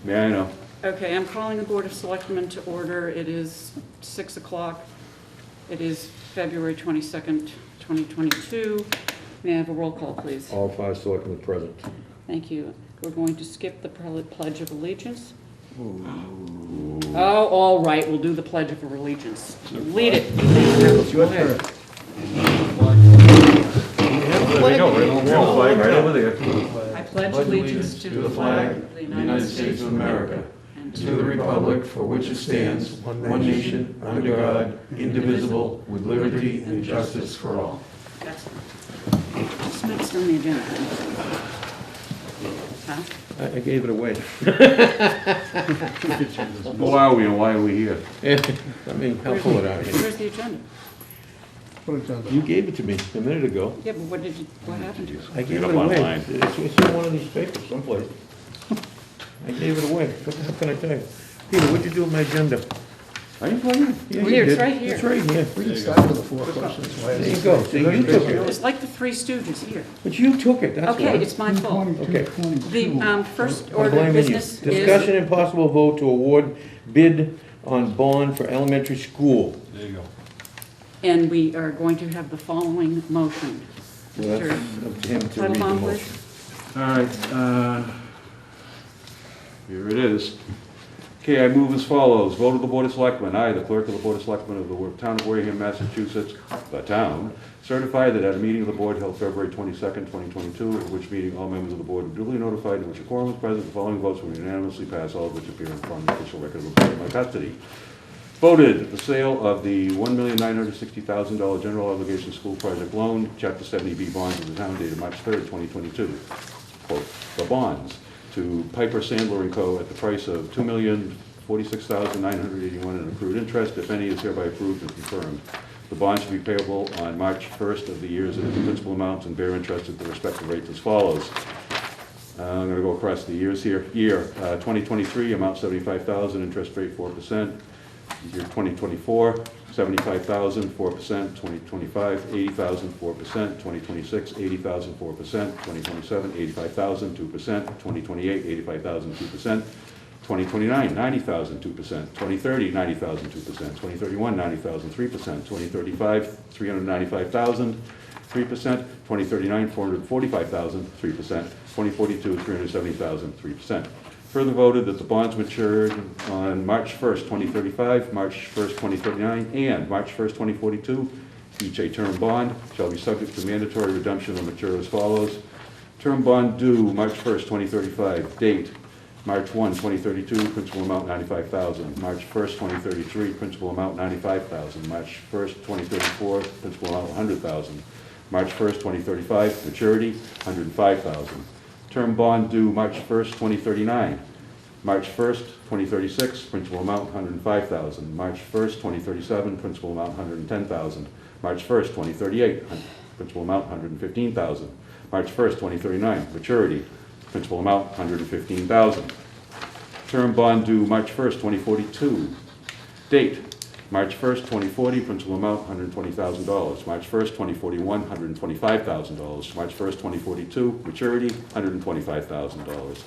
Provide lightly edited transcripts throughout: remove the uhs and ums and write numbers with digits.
May I know? Okay, I'm calling the Board of Selectmen to order. It is 6 o'clock. It is February 22nd, 2022. May I have a roll call, please? All 5 selectmen present. Thank you. We're going to skip the Pledge of Allegiance. Oh, all right, we'll do the Pledge of Allegiance. Lead it. It's your turn. There we go, right on the wall, flag right over there. I pledge allegiance to the flag of the United States of America, and to the republic for which it stands, one nation, under God, indivisible, with liberty and justice for all. Excellent. What's next on the agenda? Huh? I gave it away. Who are we and why are we here? I mean, how full it out here. Where's the agenda? You gave it to me a minute ago. Yeah, but what happened to it? I gave it away. It's in one of these papers someplace. I gave it away. What the hell can I tell you? Peter, what'd you do with my agenda? I didn't play it. Yeah, Here, you it's did. right here. It's right here. We can start with the 4 questions. There you go. See, you took it. It's like the Three Stooges here. But you took it, that's why. Okay, it's my fault. Okay. The first I'm order of blaming you. business Discussion is, and possible vote to award bid on bond for elementary school. There you go. and we are going to have the following motion. Well, that's Mr. up to him to read the Titlebaum, motion. please. All right, here it is. Okay, I move as follows. Vote of the Board of Selectmen. I, the Clerk of the Board of Selectmen of the Town of Wareham, Massachusetts, the town, certify that at a meeting of the Board held February 22nd, 2022, at which meeting all members of the Board were duly notified in which a quorum was present, the following votes were unanimously passed, all of which appear on the official record of the Board in my custody. Voted the sale of the $1,960,000 general obligation school project loan, Chapter 70B bonds of the town dated March 3rd, 2022. Quote, the bonds to Piper Sandler & Co. at the price of $2,046,981 in accrued interest, if any, is hereby approved and confirmed. The bonds should be payable on March 1st of the years in principal amounts and bear interest at the respective rates as follows. I'm going to go across the years here. Year 2023, amount $75,000, interest rate 4%. Year 2024, $75,000, 4%, 2025, $80,000, 4%, 2026, $80,000, 4%, 2027, $85,000, 2%, 2028, $85,000, 2%, 2029, $90,000, 2%, 2030, $90,000, 2%, 2031, $90,000, 3%, 2035, $395,000, 3%, 2039, $445,000, 3%, 2042, $370,000, 3%. Further voted that the bonds matured on March 1st, 2035, March 1st, 2039, and March 1st, 2042, each a term bond, shall be subject to mandatory redemption or mature as follows. Term bond due March 1st, 2035, date March 1, 2032, principal amount $95,000. March 1st, 2033, principal amount $95,000. March 1st, 2034, principal amount $100,000. March 1st, 2035, maturity $105,000. Term bond due March 1st, 2039. March 1st, 2036, principal amount $105,000. March 1st, 2037, principal amount $110,000. March 1st, 2038, principal amount $115,000. March 1st, 2039, maturity, principal amount $115,000. Term bond due March 1st, 2042. Date, March 1st, 2040, principal amount $120,000. March 1st, 2041, $125,000. March 1st, 2042, maturity $125,000.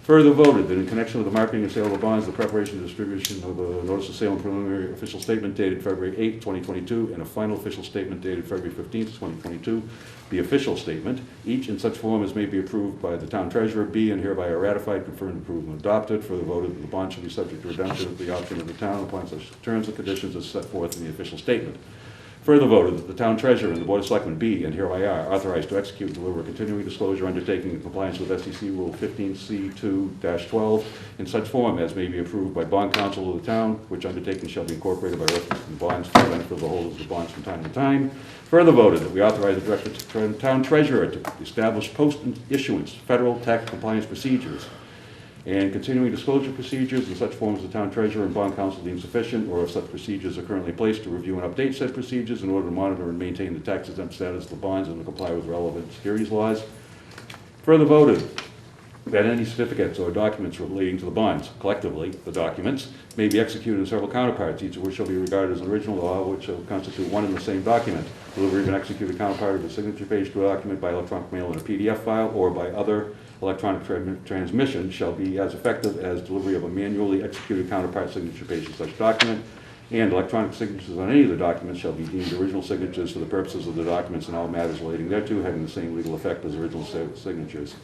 Further voted that in connection with the marketing and sale of bonds, the preparation and distribution of the notice of sale and preliminary official statement dated February 8th, 2022, and a final official statement dated February 15th, 2022, the official statement, each in such form as may be approved by the town treasurer, be and hereby are ratified, confirmed, approved, and adopted. Further voted that the bond shall be subject to redemption at the option of the town upon such terms and conditions as set forth in the official statement. Further voted that the town treasurer and the Board of Selectmen be, and hereby are, authorized to execute and deliver a continuing disclosure undertaking in compliance with SEC Rule 15C2-12 in such form as may be approved by bond counsel of the town, which undertaking shall be incorporated by reference to the bonds for the benefit of the holders of the bonds from time to time. Further voted that we authorize the director to town treasurer to establish post-issuance federal tax compliance procedures and continuing disclosure procedures in such forms the town treasurer and bond counsel deem sufficient, or if such procedures are currently in place, to review and update said procedures in order to monitor and maintain the tax exempt status of the bonds and to comply with relevant securities laws. Further voted that any certificates or documents relating to the bonds, collectively the documents, may be executed in several counterparts, each of which shall be regarded as an original, or which shall constitute one and the same document. Deliver even executed counterpart of the signature page to a document by electronic mail in a PDF file or by other electronic transmission shall be as effective as delivery of a manually executed counterpart signature page of such document, and electronic signatures on any of the documents shall be deemed original signatures for the purposes of the documents and all matters relating thereto having the same legal effect as original signatures.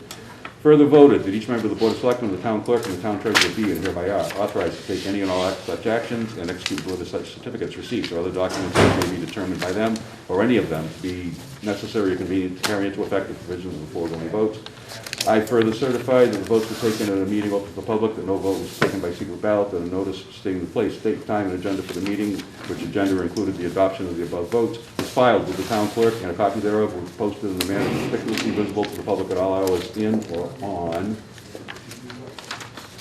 Further voted that each member of the Board of Selectmen, the town clerk, and the town treasurer be and hereby are authorized to take any and all such actions and execute whether such certificates, receipts, or other documents that may be determined by them or any of them to be necessary or convenient to carry into effect the provisions of the foregoing votes. I further certify that the votes were taken at a meeting open to the public, that no vote was taken by secret ballot, that a notice stating the place, date, time, and agenda for the meeting, which agenda included the adoption of the above votes, was filed with the town clerk, and a copy thereof was posted in the manner conspicuously visible to the public at all hours in or on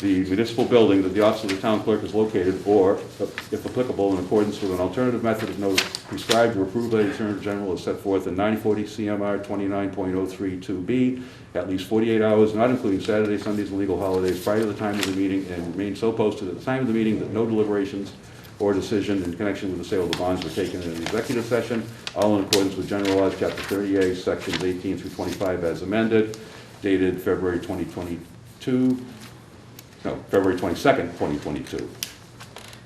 the municipal building that the office of the town clerk is located, or, if applicable, in accordance with an alternative method of notice prescribed or approved by the Attorney General as set forth in 940 CMR 29.032B, at least 48 hours, not including Saturdays, Sundays, and legal holidays, prior to the time of the meeting, and remain so posted at the time of the meeting that no deliberations or decision in connection with the sale of the bonds were taken in an executive session, all in accordance with General Laws, Chapter 30A, Sections 18 through 25 as amended, dated February 22nd, 2022.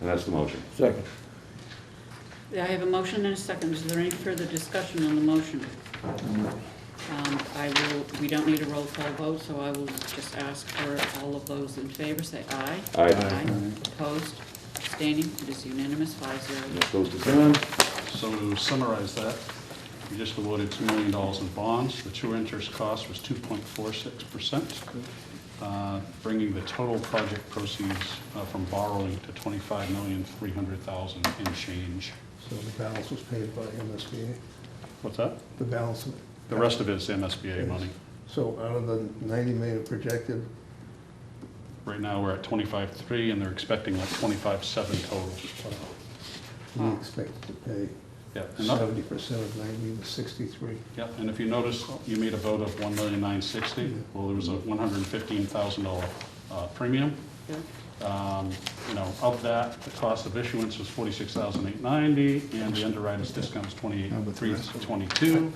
And that's the motion. Second. I have a motion and a second. Is there any further discussion on the motion? We don't need a roll call vote, so I will just ask for all of those in favor, say aye. Aye. Opposed? Abstaining? It is unanimous, 5-0. That goes to John. So to summarize that, we just awarded $2 million in bonds. The true interest cost was 2.46%, bringing the total project proceeds from borrowing to $25,300,000 in change. So the balance was paid by MSBA? What's that? The balance, The rest of it is MSBA money. so out of the 90 million projected, Right now, we're at 25.3, and they're expecting like 25.7 total. we expected to pay Yeah, and that- 70% of 90 was 63. yeah, and if you notice, you made a vote of $1,960,000. Well, there was a $115,000 premium. Yeah. Of that, the cost of issuance was $46,890, and the underwriter's discount was $28,322. And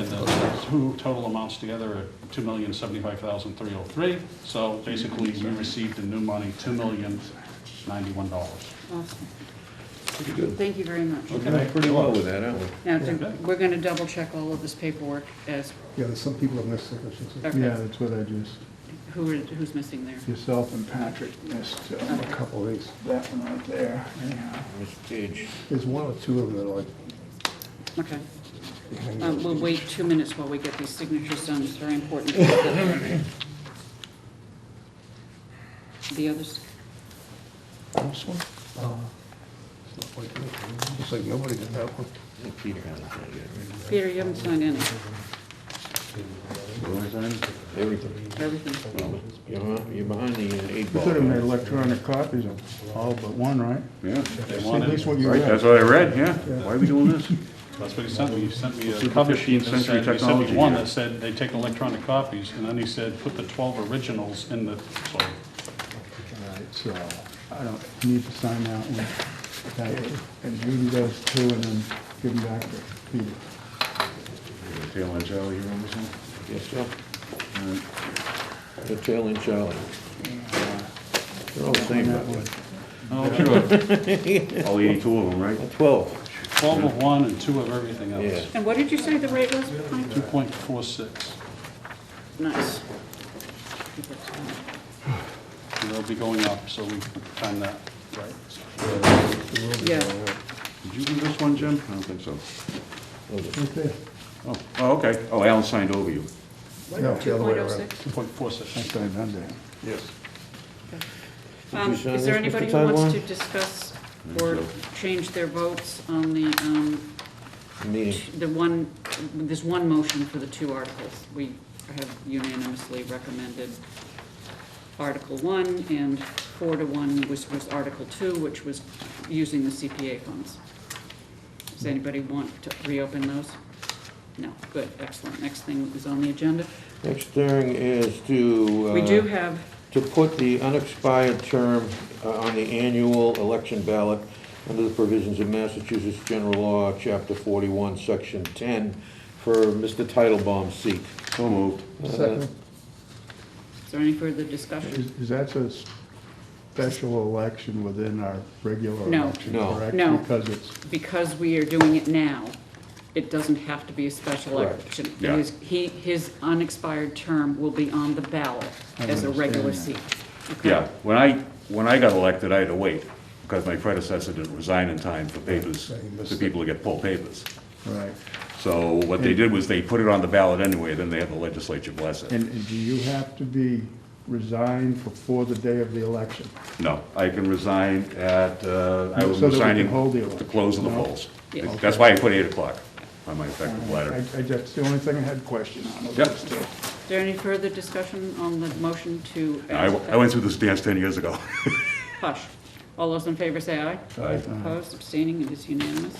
the two total amounts together are $2,075,303. So basically, we received in new money $2,091,000. Awesome. Pretty good. Thank you very much. We're doing pretty well with that, aren't we? Now, we're going to double check all of this paperwork as, Yeah, there's some people have missed signatures. okay, Yeah, that's what I just, who's missing there? yourself and Patrick missed A couple of these. that one right there. Yeah. Miss Page. There's one or two of them that are like. Okay. We'll wait 2 minutes while we get these signatures done. It's very important. The others? This one? Looks like nobody did that one. Peter hasn't signed it, right? Peter, you haven't signed any. Everything. Everything. You're behind the 8 We ball. could have made electronic copies of all but one, right? Yeah, They At wanted- least what you right, read. that's what I read, yeah. Why are we doing this? That's what he sent me. He sent me This a is cover 15th sheet that century said, he sent me technology one here. that said they take electronic copies, and then he said, put the 12 originals in the, so, All right, so I don't need to sign that one. And Judy does too, and then give them back to Peter. Tail end Charlie here on this one? Yes, sir. The tail and Charlie. They're all the same, by the way. Oh, sure. All 82 of them, right? 12. 12 of one and 2 of everything Yeah. else. And what did you say the rate was? 2.46. Nice. And they'll be going up, so we time that right. Yeah. Did you do this one, Jim? I don't think so. Right there. Oh, okay. Oh, Alan signed over you. No, the other way around. 2.06? 2.46. I signed under him. Yes. Did you sign Is there this, anybody Mr. who wants to Taiwan? discuss So, or change their votes on the, Meeting. there's one motion for the 2 articles. We have unanimously recommended Article 1, and 4-1 was Article 2, which was using the CPA funds. Does anybody want to reopen those? No, good, excellent. Next thing is on the agenda. Next thing is to. We do have, To put the unexpired term on the annual election ballot under the provisions of Massachusetts General Law, Chapter 41, Section 10, for Mr. Titlebaum's seat. So moved. Second. Is there any further discussion? Is that a special election within our regular No. election, No. correct? No. Because it's, Because we are doing it now, it doesn't have to be a special Correct. election. Yeah. His unexpired term will be on the ballot as a regular seat. Okay? Yeah, when I got elected, I had to wait, because my predecessor didn't resign in time for papers, for people to get full papers. right. So what they did was they put it on the ballot anyway, then they had the legislature bless it. And do you have to be resigned before the day of the election? No, I can resign at, I was So that we can resigning hold the at the election? close of the No? polls. Yeah. That's why I put 8 o'clock on my effective letter. That's the only thing I had a question on. Yep. Is there any further discussion on the motion to? I went through this dance 10 years ago. Hush. All those in favor say aye. Aye. Opposed, abstaining, it is unanimous.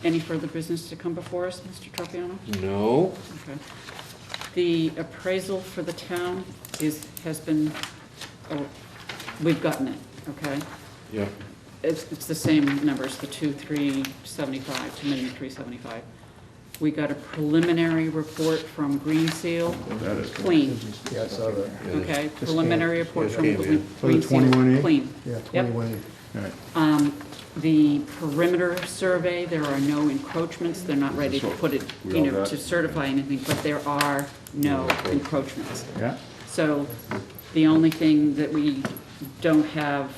Any further business to come before us, Mr. Tropiano? No. Okay. The appraisal for the town has been, we've gotten it, okay? Yeah. It's the same numbers, the 2,375, 2,375. We got a preliminary report from Green Seal, That is clean, Yeah, I saw that. okay? Preliminary report from came in. Green For the Seal, 21A? clean. Yeah, Yep. 21. Right. The perimeter survey, there are no encroachments, they're not ready to put it, We all got- to certify anything, but there are no encroachments. Yeah, So the only thing that we don't have,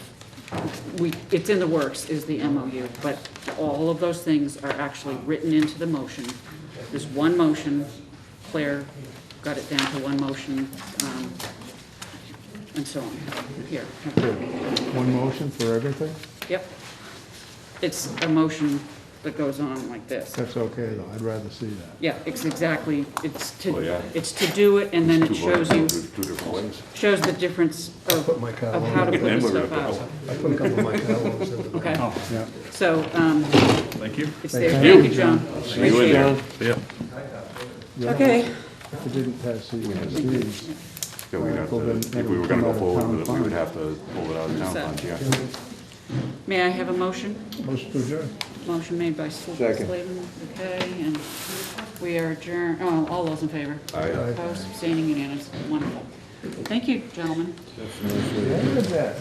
it's in the works, is the MOU, but all of those things are actually written into the motion. There's one motion, Claire got it down to one motion, and so on. Here, one motion for everything? yep. It's a motion that goes on like this. That's okay, though, I'd rather see that. Yeah, it's exactly, Oh, yeah. it's to do it, and then it shows you, Two different ways. shows the difference of Put my car of on how to it. put And the we're stuff gonna out. I put a couple of my catalogs in the. Okay, Yeah. so, Thank you. it's there. Thank Thank you, you, John. See you in there. Yeah. Yeah. Okay. If it didn't pass CEC, Yeah, we'd have to, if we were gonna go forward with it, we would have to pull it out of town funds, yeah. May I have a motion? motion to adjourn. Motion made by Second. Slavin, okay, and we are adjourned, all those in favor? Aye. Opposed, abstaining, unanimous, wonderful. Thank you, gentlemen. Look at that.